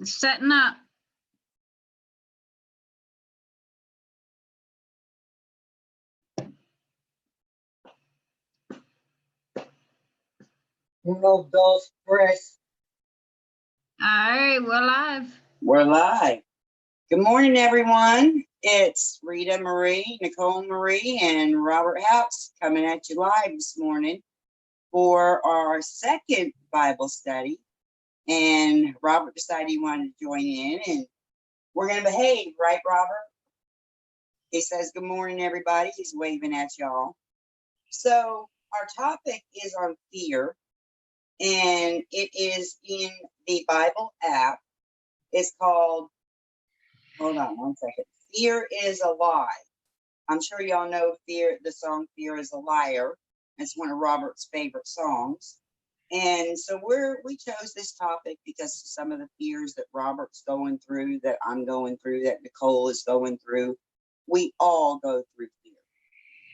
Setting up. Remove those, Chris. All right, we're live. We're live. Good morning, everyone. It's Rita Marie, Nicole Marie, and Robert House coming at you live this morning for our second Bible study. And Robert decided he wanted to join in, and we're going to behave, right, Robert? He says, good morning, everybody. He's waving at y'all. So our topic is on fear, and it is in the Bible app. It's called, hold on one second, Fear is a Lie. I'm sure y'all know the song Fear is a Liar. It's one of Robert's favorite songs. And so we chose this topic because of some of the fears that Robert's going through, that I'm going through, that Nicole is going through. We all go through fear.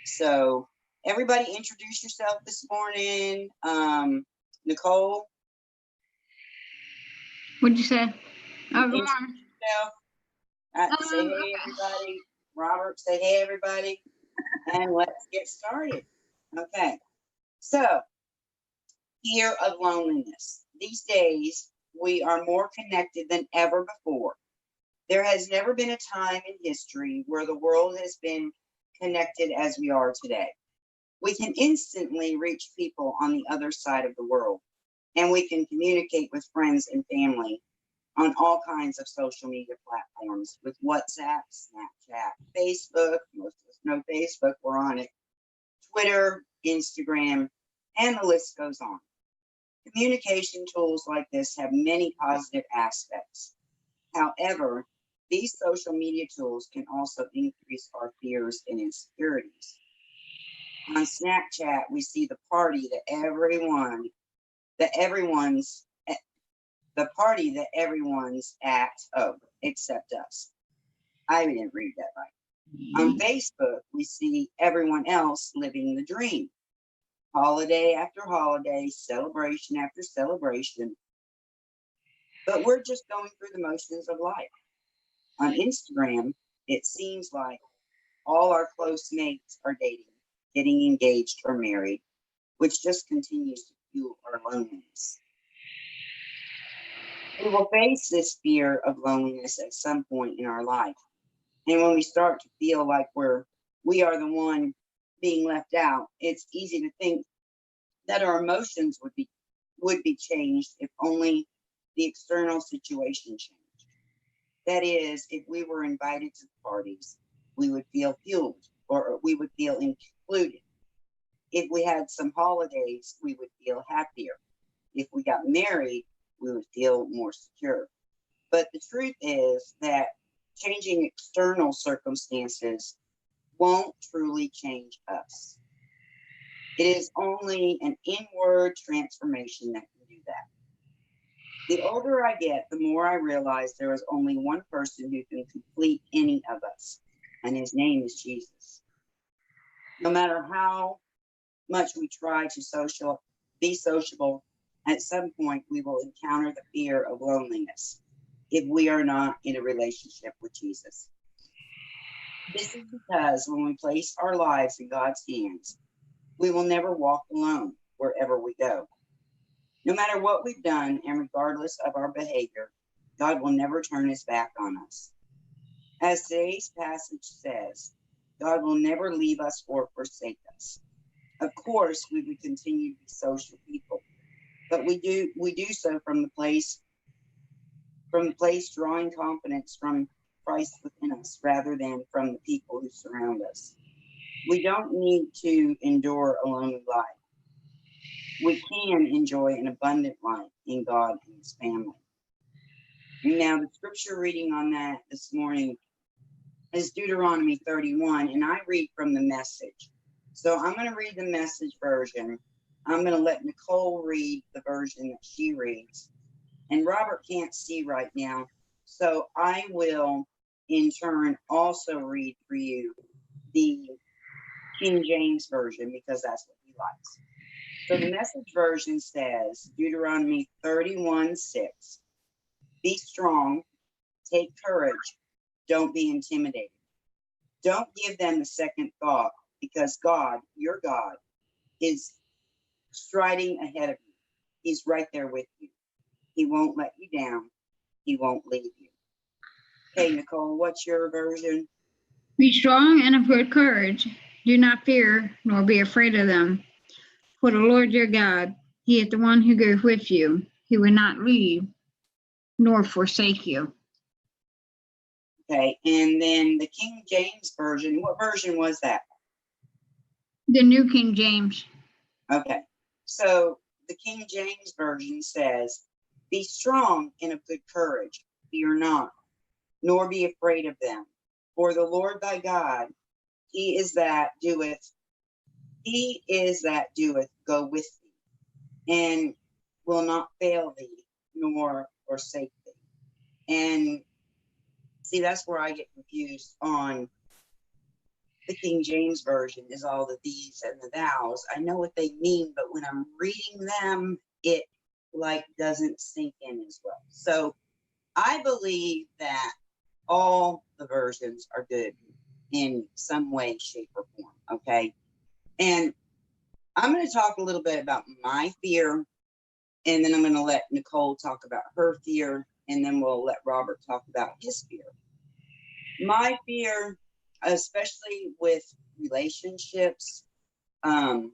So everybody introduce yourself this morning. Nicole. What'd you say? Oh, good morning. Say hey, everybody. Robert, say hey, everybody. And let's get started. Okay. So, fear of loneliness. These days, we are more connected than ever before. There has never been a time in history where the world has been connected as we are today. We can instantly reach people on the other side of the world, and we can communicate with friends and family on all kinds of social media platforms with WhatsApp, Snapchat, Facebook. Most of us know Facebook, we're on it. Twitter, Instagram, and the list goes on. Communication tools like this have many positive aspects. However, these social media tools can also increase our fears and insecurities. On Snapchat, we see the party that everyone's at, except us. I didn't read that right. On Facebook, we see everyone else living the dream. Holiday after holiday, celebration after celebration. But we're just going through the motions of life. On Instagram, it seems like all our close mates are dating, getting engaged or married, which just continues to fuel our loneliness. We will face this fear of loneliness at some point in our life. And when we start to feel like we are the one being left out, it's easy to think that our emotions would be changed if only the external situation changed. That is, if we were invited to parties, we would feel fueled, or we would feel included. If we had some holidays, we would feel happier. If we got married, we would feel more secure. But the truth is that changing external circumstances won't truly change us. It is only an inward transformation that can do that. The older I get, the more I realize there is only one person who can complete any of us, and his name is Jesus. No matter how much we try to be sociable, at some point we will encounter the fear of loneliness if we are not in a relationship with Jesus. This is because when we place our lives in God's hands, we will never walk alone wherever we go. No matter what we've done and regardless of our behavior, God will never turn his back on us. As today's passage says, God will never leave us or forsake us. Of course, we would continue to be social people, but we do so from the place drawing confidence from Christ within us rather than from the people who surround us. We don't need to endure a lonely life. We can enjoy an abundant life in God and his family. Now, the scripture reading on that this morning is Deuteronomy 31, and I read from the Message. So I'm going to read the Message version. I'm going to let Nicole read the version that she reads. And Robert can't see right now, so I will, in turn, also read for you the King James Version, because that's what he likes. So the Message version says, Deuteronomy 31:6, Be strong, take courage, don't be intimidated. Don't give them a second thought, because God, your God, is striding ahead of you. He's right there with you. He won't let you down. He won't leave you. Okay, Nicole, what's your version? Be strong and of good courage. Do not fear, nor be afraid of them. For the Lord your God, he is the one who goes with you. He will not leave nor forsake you. Okay, and then the King James Version, what version was that? The New King James. Okay, so the King James Version says, be strong and of good courage, fear not, nor be afraid of them. For the Lord thy God, he is that doeth go with thee, and will not fail thee, nor forsake thee. And see, that's where I get confused on the King James Version, is all the these and the thous. I know what they mean, but when I'm reading them, it like doesn't sink in as well. So I believe that all the versions are good in some way, shape, or form. Okay. And I'm going to talk a little bit about my fear, and then I'm going to let Nicole talk about her fear, and then we'll let Robert talk about his fear. My fear, especially with relationships, and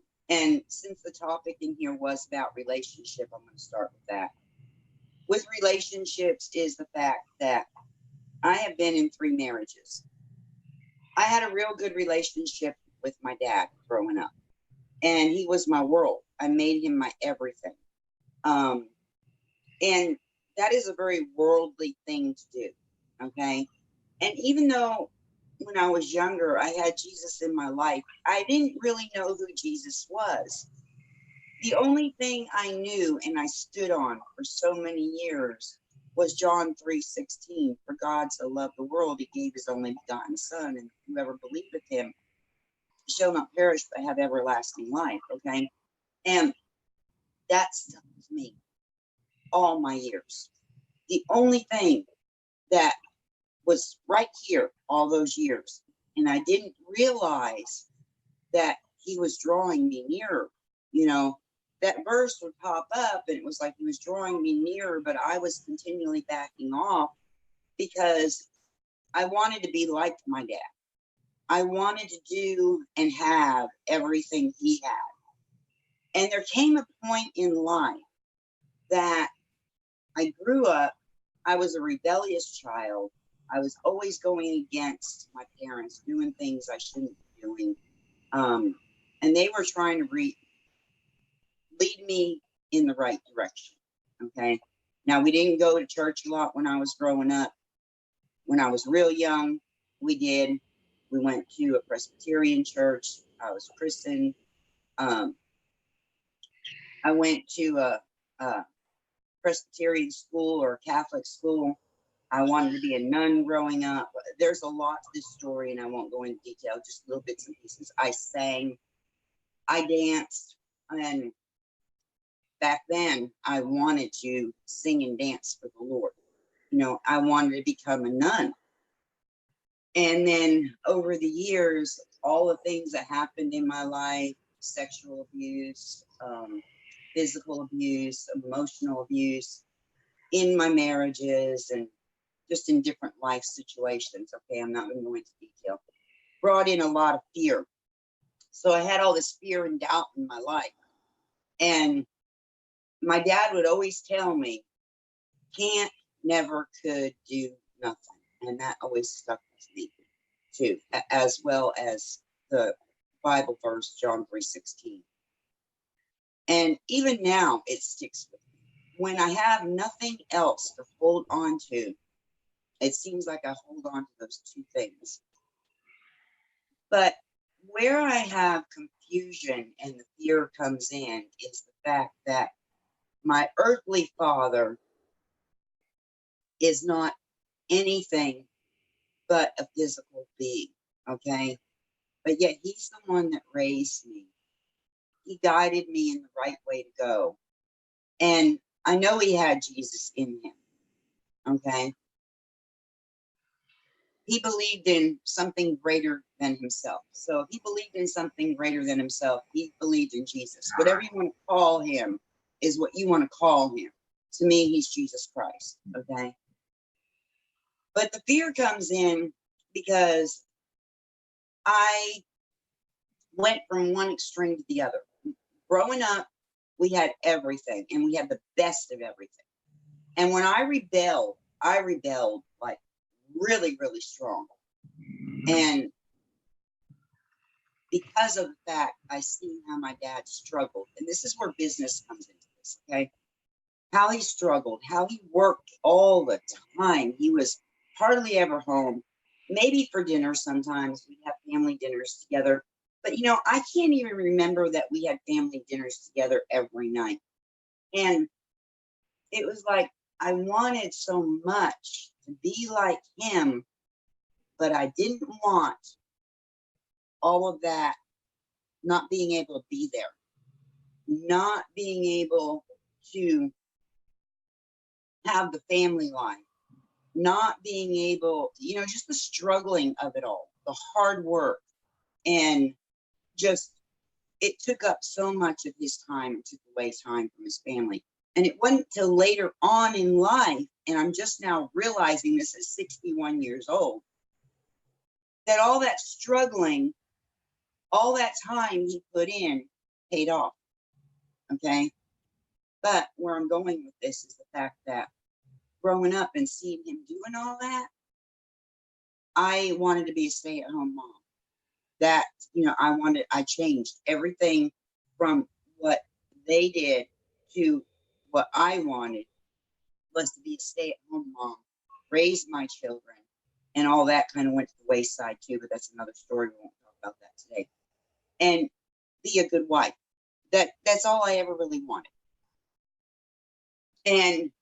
since the topic in here was about relationship, I'm going to start with that. With relationships is the fact that I have been in 3 marriages. I had a real good relationship with my dad growing up, and he was my world. I made him my everything. And that is a very worldly thing to do. Okay. And even though when I was younger, I had Jesus in my life, I didn't really know who Jesus was. The only thing I knew and I stood on for so many years was John 3:16. For God so loved the world, he gave his only begotten son, and whoever believeth him shall not perish but have everlasting life. Okay. And that stuck with me all my years. The only thing that was right here all those years, and I didn't realize that he was drawing me nearer. You know, that verse would pop up and it was like he was drawing me nearer, but I was continually backing off because I wanted to be like my dad. I wanted to do and have everything he had. And there came a point in life that I grew up. I was a rebellious child. I was always going against my parents, doing things I shouldn't be doing. And they were trying to lead me in the right direction. Okay. Now, we didn't go to church a lot when I was growing up. When I was real young, we did. We went to a Presbyterian church. I was christened. I went to a Presbyterian school or Catholic school. I wanted to be a nun growing up. There's a lot to this story, and I won't go into detail, just little bits and pieces. I sang, I danced, and back then I wanted to sing and dance for the Lord. You know, I wanted to become a nun. And then over the years, all the things that happened in my life, sexual abuse, physical abuse, emotional abuse in my marriages, and just in different life situations. Okay, I'm not going to go into detail. Brought in a lot of fear. So I had all this fear and doubt in my life. And my dad would always tell me, can't, never, could, do, nothing. And that always stuck with me too, as well as the Bible verse, John 3:16. And even now it sticks with me. When I have nothing else to hold on to, it seems like I hold on to those 2 things. But where I have confusion and the fear comes in is the fact that my earthly father is not anything but a physical being, okay? But yet he's the one that raised me. He guided me in the right way to go. And I know he had Jesus in him, Okay. He believed in something greater than himself. So if he believed in something greater than himself, he believed in Jesus. Whatever you want to call him is what you want to call him. To me, he's Jesus Christ. Okay. But the fear comes in because I went from one extreme to the other. Growing up, we had everything and we had the best of everything. And when I rebelled like really, really strong. And because of the fact, I see how my dad struggled. And this is where business comes into this, okay? How he struggled, how he worked all the time. He was hardly ever home, maybe for dinner sometimes. We'd have family dinners together. But, you know, I can't even remember that we had family dinners together every night. And it was like I wanted so much to be like him, but I didn't want all of that, not being able to be there, not being able to have the family life, not being able, you know, just the struggling of it all, the hard work, and just it took up so much of his time and took away time from his family. And it wasn't till later on in life, and I'm just now realizing this at 61 years old, that all that struggling, all that time he put in paid off. Okay. But where I'm going with this is the fact that growing up and seeing him doing all that, I wanted to be a stay-at-home mom. That, you know, I changed everything from what they did to what I wanted was to be a stay-at-home mom, raise my children, and all that kind of went to the wayside too, but that's another story. We won't talk about that today. And be a good wife. That's all I ever really wanted. And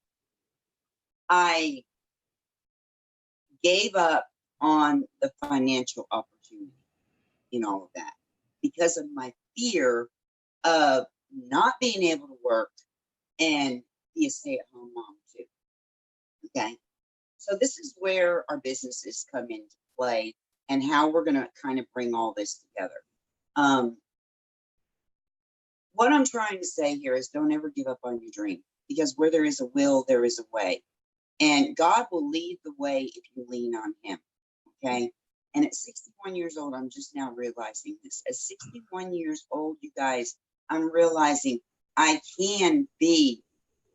I gave up on the financial opportunity in all of that because of my fear of not being able to work and be a stay-at-home mom too. Okay. So this is where our businesses come into play and how we're going to kind of bring all this together. What I'm trying to say here is don't ever give up on your dream, because where there is a will, there is a way. And God will lead the way if you lean on him. Okay. And at 61 years old, I'm just now realizing this. At 61 years old, you guys, I'm realizing I can be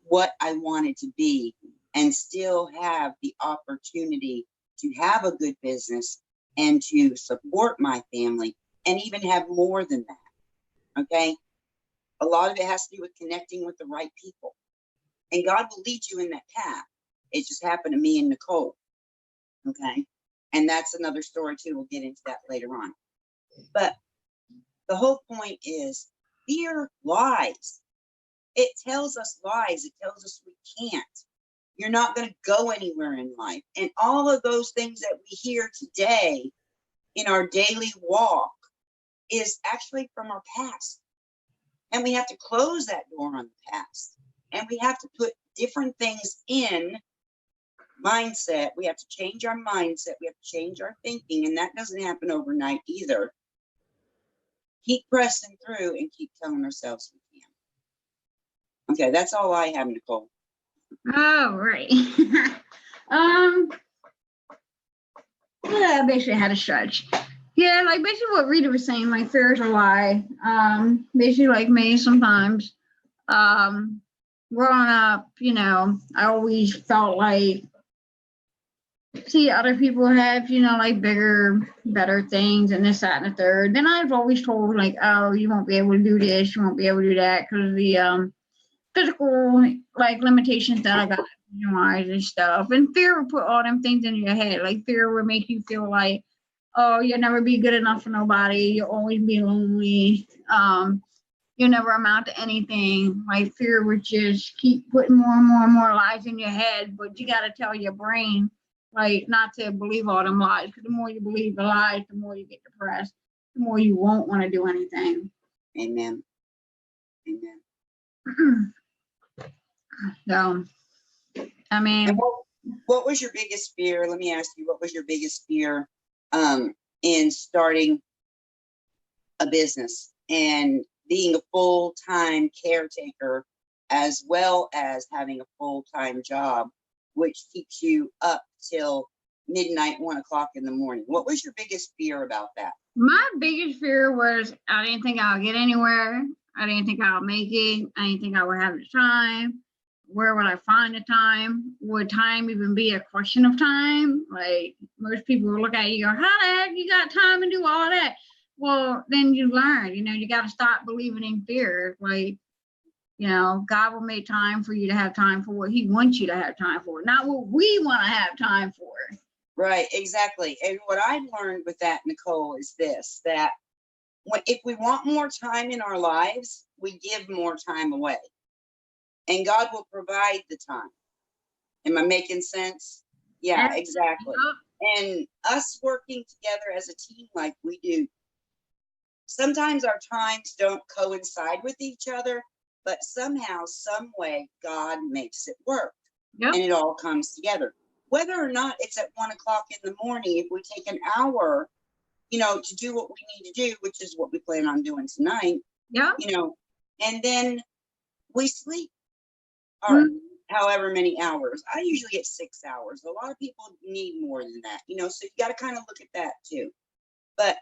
what I wanted to be and still have the opportunity to have a good business and to support my family and even have more than that. Okay. A lot of it has to do with connecting with the right people. And God will lead you in that path. It just happened to me and Nicole. Okay. And that's another story too. We'll get into that later on. But the whole point is fear lies. It tells us lies. It tells us we can't. You're not going to go anywhere in life. And all of those things that we hear today in our daily walk is actually from our past. And we have to close that door on the past. And we have to put different things in mindset. We have to change our mindset. We have to change our thinking. And that doesn't happen overnight either. Keep pressing through and keep telling ourselves we can. Okay, that's all I have, Nicole. All right. Yeah, basically how to stretch. Yeah, like basically what Rita was saying, like fear is a lie. Basically like me sometimes. Growing up, you know, I always felt like see other people have, you know, like bigger, better things and this, that, and the third. Then I was always told like, oh, you won't be able to do this, you won't be able to do that because of the physical like limitations that I got wise and stuff. And fear will put all them things in your head. Like fear will make you feel like, oh, you'll never be good enough for nobody. You'll always be lonely. You'll never amount to anything. Like fear would just keep putting more and more and more lies in your head. But you got to tell your brain, like, not to believe all them lies. Because the more you believe the lies, the more you get depressed. The more you won't want to do anything. Amen. Amen. So, I mean, What was your biggest fear? Let me ask you, what was your biggest fear in starting a business and being a full-time caretaker, as well as having a full-time job, which keeps you up till midnight, 1 o'clock in the morning? What was your biggest fear about that? My biggest fear was I didn't think I would get anywhere. I didn't think I would make it. I didn't think I would have the time. Where would I find the time? Would time even be a question of time? Like most people will look at you and go, how the heck you got time to do all that? Well, then you learn, you got to stop believing in fear. Like, God will make time for you to have time for what he wants you to have time for, not what we want to have time for. Right, exactly. And what I've learned with that, Nicole, is this, that if we want more time in our lives, we give more time away. And God will provide the time. Am I making sense? Yeah, exactly. And us working together as a team like we do, sometimes our times don't coincide with each other, but somehow, some way, God makes it work. Yep. And it all comes together. Whether or not it's at 1 o'clock in the morning, if we take an hour, to do what we need to do, which is what we plan on doing tonight, Yeah. And then we sleep or however many hours. I usually get 6 hours. A lot of people need more than that, so you got to kind of look at that too. But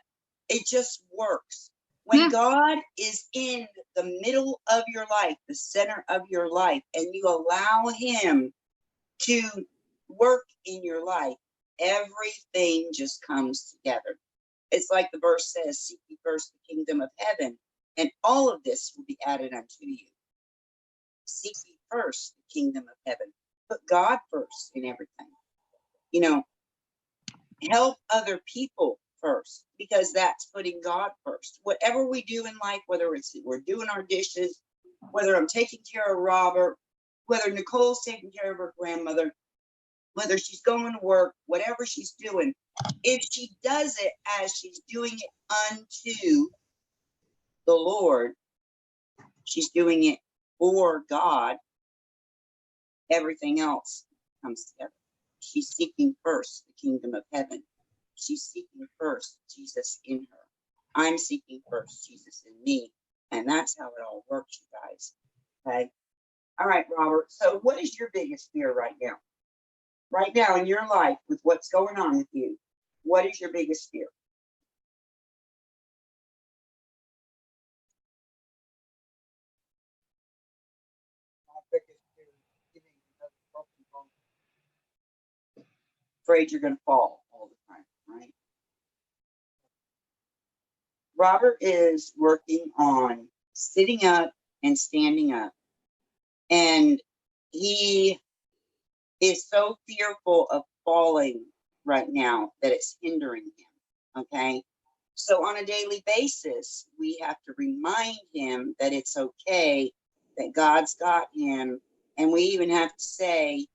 it just works. When God is in the middle of your life, the center of your life, and you allow him to work in your life, everything just comes together. It's like the verse says, seek ye first the kingdom of heaven, and all of this will be added unto you. Seek ye first the kingdom of heaven. Put God first in everything. Help other people first, because that's putting God first. Whatever we do in life, whether it's we're doing our dishes, whether I'm taking care of Robert, whether Nicole's taking care of her grandmother, whether she's going to work, whatever she's doing, if she does it as she's doing it unto the Lord, she's doing it for God, everything else comes together. She's seeking first the kingdom of heaven. She's seeking first Jesus in her. I'm seeking first Jesus in me. And that's how it all works, you guys. Okay. All right, Robert. So what is your biggest fear right now? Right now in your life, with what's going on with you, what is your biggest fear? Afraid you're going to fall all the time, right? Robert is working on sitting up and standing up. And he is so fearful of falling right now that it's hindering him. Okay. So on a daily basis, we have to remind him that it's okay, that God's got him. And we even have to say,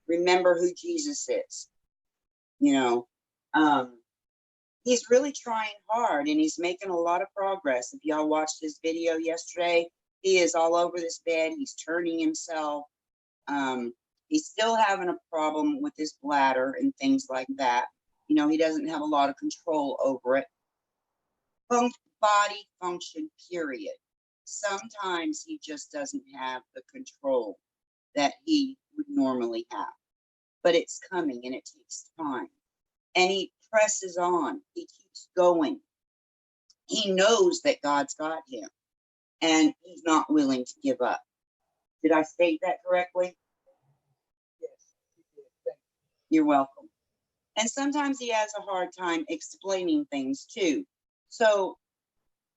remember who Jesus is. He's really trying hard and he's making a lot of progress. If y'all watched his video yesterday, he is all over this bed. He's turning himself. He's still having a problem with his bladder and things like that. He doesn't have a lot of control over it. Body function, period. Sometimes he just doesn't have the control that he would normally have. But it's coming and it takes time. And he presses on. He keeps going. He knows that God's got him. And he's not willing to give up. Did I state that correctly? Yes. You're welcome. And sometimes he has a hard time explaining things too. So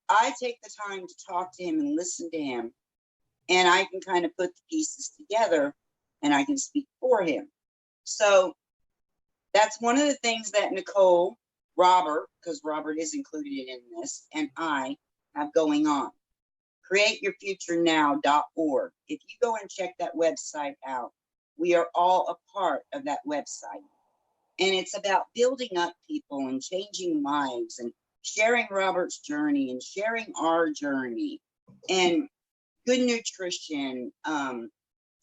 I take the time to talk to him and listen to him. And I can kind of put the pieces together and I can speak for him. So that's one of the things that Nicole, Robert, because Robert is included in this, and I have going on. CreateYourFutureNow.org. If you go and check that website out, we are all a part of that website. And it's about building up people and changing lives and sharing Robert's journey and sharing our journey and good nutrition,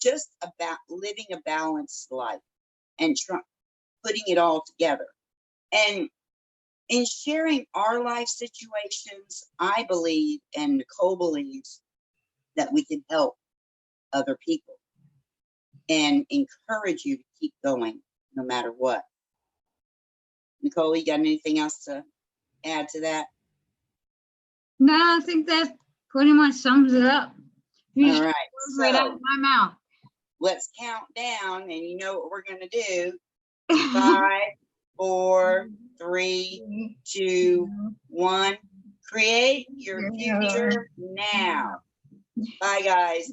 just about living a balanced life. and putting it all together. And in sharing our life situations, I believe, and Nicole believes, that we can help other people and encourage you to keep going no matter what. Nicole, you got anything else to add to that? No, I think that pretty much sums it up. You All right. right out of my mouth. Let's count down, and you know what we're going to do. 5, 4, 3, 2, 1. Create your future now. Bye, guys.